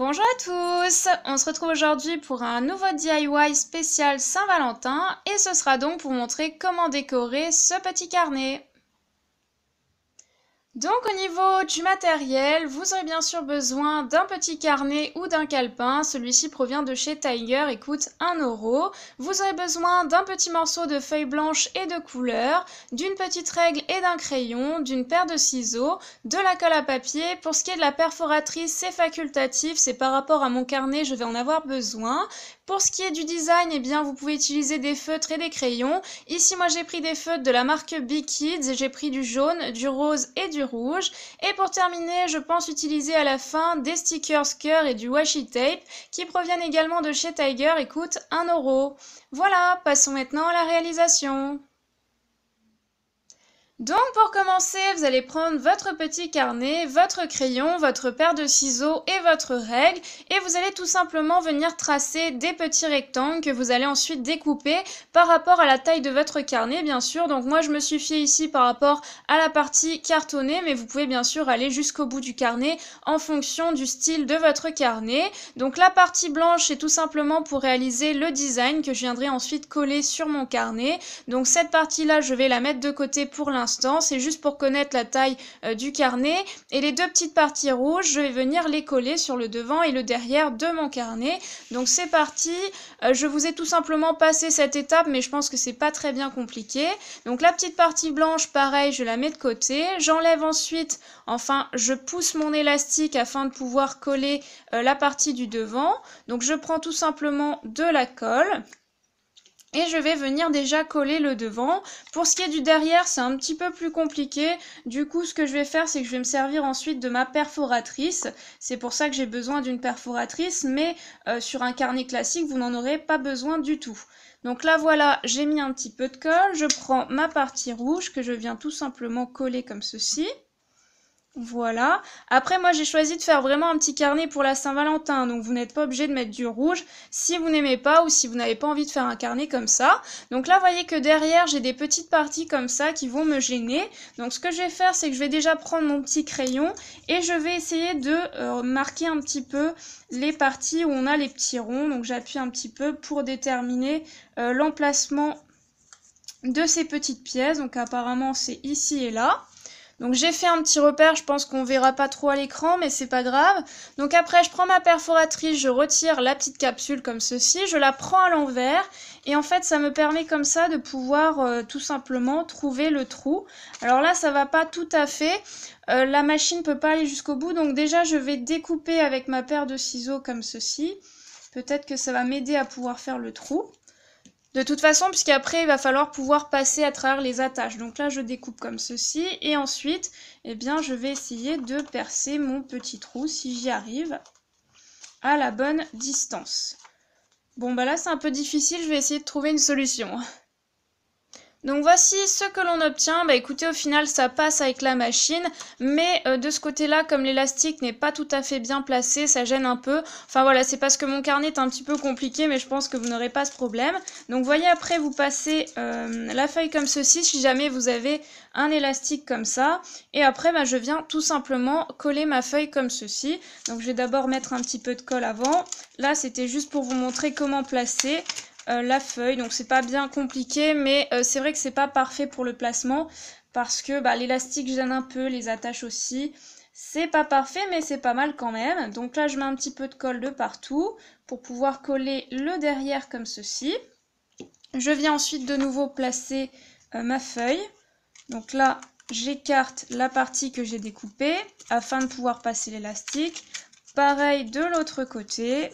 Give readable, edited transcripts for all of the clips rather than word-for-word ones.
Bonjour à tous, on se retrouve aujourd'hui pour un nouveau DIY spécial Saint-Valentin et ce sera donc pour montrer comment décorer ce petit carnet. Donc au niveau du matériel, vous aurez bien sûr besoin d'un petit carnet ou d'un calepin. Celui-ci provient de chez Tiger et coûte 1 €. Vous aurez besoin d'un petit morceau de feuille blanche et de couleur, d'une petite règle et d'un crayon, d'une paire de ciseaux, de la colle à papier. Pour ce qui est de la perforatrice, c'est facultatif, c'est par rapport à mon carnet, je vais en avoir besoin. Pour ce qui est du design, eh bien, vous pouvez utiliser des feutres et des crayons. Ici, moi, j'ai pris des feutres de la marque Big Kids et j'ai pris du jaune, du rose et du rouge. Et pour terminer, je pense utiliser à la fin des stickers cœur et du washi tape qui proviennent également de chez Tiger et coûtent 1 €. Voilà, passons maintenant à la réalisation. Donc pour commencer, vous allez prendre votre petit carnet, votre crayon, votre paire de ciseaux et votre règle et vous allez tout simplement venir tracer des petits rectangles que vous allez ensuite découper par rapport à la taille de votre carnet bien sûr. Donc moi je me suis fiée ici par rapport à la partie cartonnée mais vous pouvez bien sûr aller jusqu'au bout du carnet en fonction du style de votre carnet. Donc la partie blanche c'est tout simplement pour réaliser le design que je viendrai ensuite coller sur mon carnet. Donc cette partie là je vais la mettre de côté pour l'instant. C'est juste pour connaître la taille du carnet. Et les deux petites parties rouges, je vais venir les coller sur le devant et le derrière de mon carnet. Donc c'est parti. Je vous ai tout simplement passé cette étape, mais je pense que c'est pas très bien compliqué. Donc la petite partie blanche, pareil, je la mets de côté. J'enlève ensuite, enfin, je pousse mon élastique afin de pouvoir coller la partie du devant. Donc je prends tout simplement de la colle. Et je vais venir déjà coller le devant. Pour ce qui est du derrière, c'est un petit peu plus compliqué. Du coup, ce que je vais faire, c'est que je vais me servir ensuite de ma perforatrice. C'est pour ça que j'ai besoin d'une perforatrice, mais sur un carnet classique, vous n'en aurez pas besoin du tout. Donc là, voilà, j'ai mis un petit peu de colle. Je prends ma partie rouge que je viens tout simplement coller comme ceci. Voilà. Après, moi, j'ai choisi de faire vraiment un petit carnet pour la Saint-Valentin. Donc, vous n'êtes pas obligé de mettre du rouge si vous n'aimez pas ou si vous n'avez pas envie de faire un carnet comme ça. Donc là, vous voyez que derrière, j'ai des petites parties comme ça qui vont me gêner. Donc, ce que je vais faire, c'est que je vais déjà prendre mon petit crayon et je vais essayer de marquer un petit peu les parties où on a les petits ronds. Donc, j'appuie un petit peu pour déterminer l'emplacement de ces petites pièces. Donc, apparemment, c'est ici et là. Donc j'ai fait un petit repère, je pense qu'on verra pas trop à l'écran, mais c'est pas grave. Donc après, je prends ma perforatrice, je retire la petite capsule comme ceci, je la prends à l'envers, et en fait, ça me permet comme ça de pouvoir tout simplement trouver le trou. Alors là, ça va pas tout à fait, la machine peut pas aller jusqu'au bout, donc déjà, je vais découper avec ma paire de ciseaux comme ceci. Peut-être que ça va m'aider à pouvoir faire le trou. De toute façon, puisqu'après, il va falloir pouvoir passer à travers les attaches. Donc là, je découpe comme ceci. Et ensuite, eh bien, je vais essayer de percer mon petit trou, si j'y arrive, à la bonne distance. Bon, bah là, c'est un peu difficile. Je vais essayer de trouver une solution. Donc voici ce que l'on obtient. Bah écoutez, au final ça passe avec la machine, mais de ce côté-là, comme l'élastique n'est pas tout à fait bien placé, ça gêne un peu. Enfin voilà, c'est parce que mon carnet est un petit peu compliqué, mais je pense que vous n'aurez pas ce problème. Donc voyez, après vous passez la feuille comme ceci, si jamais vous avez un élastique comme ça. Et après, bah, je viens tout simplement coller ma feuille comme ceci. Donc je vais d'abord mettre un petit peu de colle avant. Là, c'était juste pour vous montrer comment placer la feuille, donc c'est pas bien compliqué, mais c'est vrai que c'est pas parfait pour le placement parce que bah, l'élastique gêne un peu, les attaches aussi. C'est pas parfait, mais c'est pas mal quand même. Donc là, je mets un petit peu de colle de partout pour pouvoir coller le derrière comme ceci. Je viens ensuite de nouveau placer ma feuille. Donc là, j'écarte la partie que j'ai découpée afin de pouvoir passer l'élastique. Pareil de l'autre côté.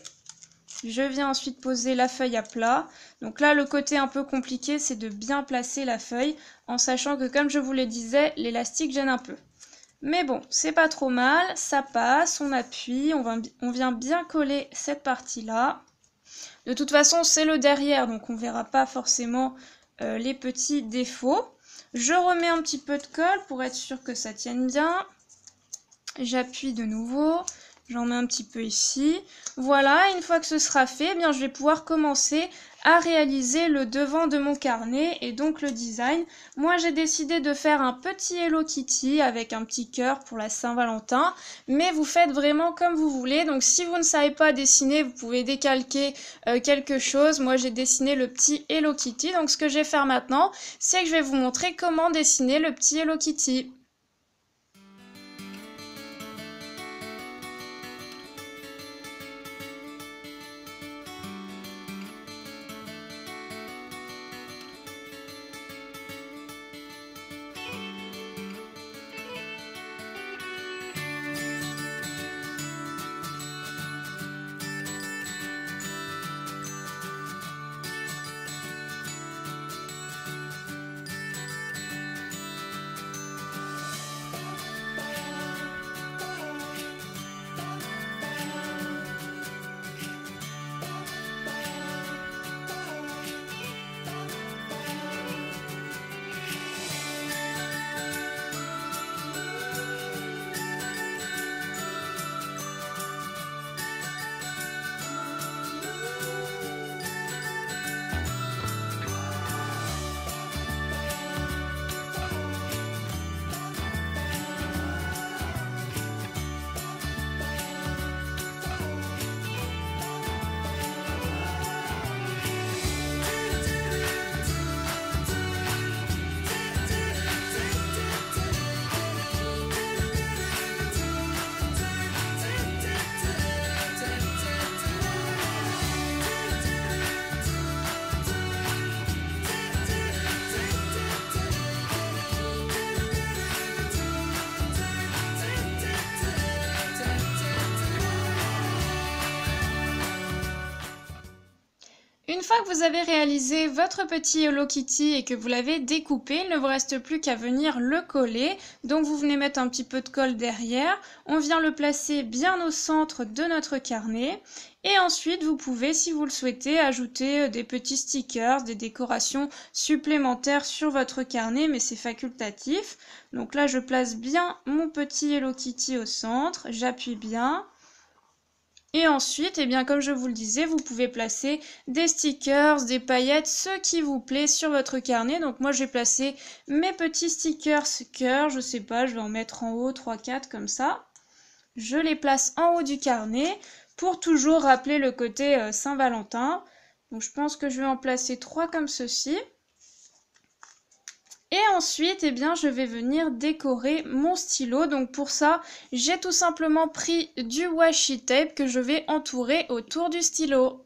Je viens ensuite poser la feuille à plat. Donc là, le côté un peu compliqué, c'est de bien placer la feuille, en sachant que, comme je vous le disais, l'élastique gêne un peu. Mais bon, c'est pas trop mal, ça passe, on appuie, on vient bien coller cette partie-là. De toute façon, c'est le derrière, donc on ne verra pas forcément les petits défauts. Je remets un petit peu de colle pour être sûr que ça tienne bien. J'appuie de nouveau. J'en mets un petit peu ici. Voilà, une fois que ce sera fait, eh bien, je vais pouvoir commencer à réaliser le devant de mon carnet et donc le design. Moi j'ai décidé de faire un petit Hello Kitty avec un petit cœur pour la Saint-Valentin, mais vous faites vraiment comme vous voulez. Donc si vous ne savez pas dessiner, vous pouvez décalquer quelque chose. Moi j'ai dessiné le petit Hello Kitty, donc ce que je vais faire maintenant, c'est que je vais vous montrer comment dessiner le petit Hello Kitty. Une fois que vous avez réalisé votre petit Hello Kitty et que vous l'avez découpé, il ne vous reste plus qu'à venir le coller. Donc vous venez mettre un petit peu de colle derrière, on vient le placer bien au centre de notre carnet. Et ensuite, vous pouvez, si vous le souhaitez, ajouter des petits stickers, des décorations supplémentaires sur votre carnet, mais c'est facultatif. Donc là, je place bien mon petit Hello Kitty au centre, j'appuie bien. Et ensuite, eh bien, comme je vous le disais, vous pouvez placer des stickers, des paillettes, ce qui vous plaît sur votre carnet. Donc moi, je vais placer mes petits stickers cœur, je sais pas, je vais en mettre en haut 3-4 comme ça. Je les place en haut du carnet pour toujours rappeler le côté Saint-Valentin. Donc je pense que je vais en placer 3 comme ceci. Et ensuite, eh bien, je vais venir décorer mon stylo. Donc pour ça, j'ai tout simplement pris du washi tape que je vais entourer autour du stylo.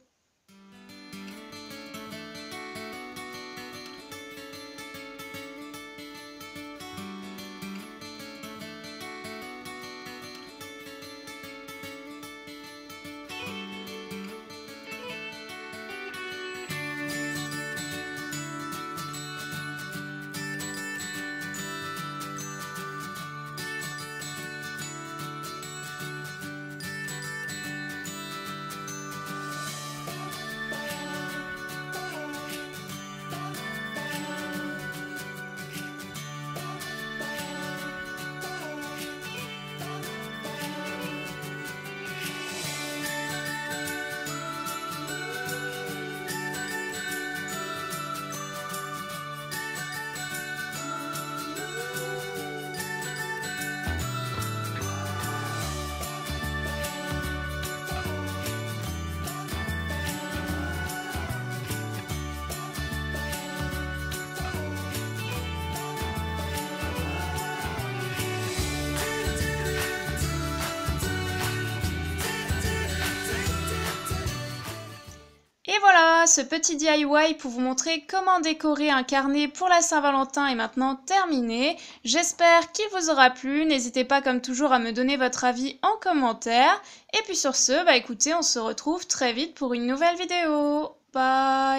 Et voilà, ce petit DIY pour vous montrer comment décorer un carnet pour la Saint-Valentin est maintenant terminé. J'espère qu'il vous aura plu. N'hésitez pas comme toujours à me donner votre avis en commentaire. Et puis sur ce, écoutez, on se retrouve très vite pour une nouvelle vidéo. Bye!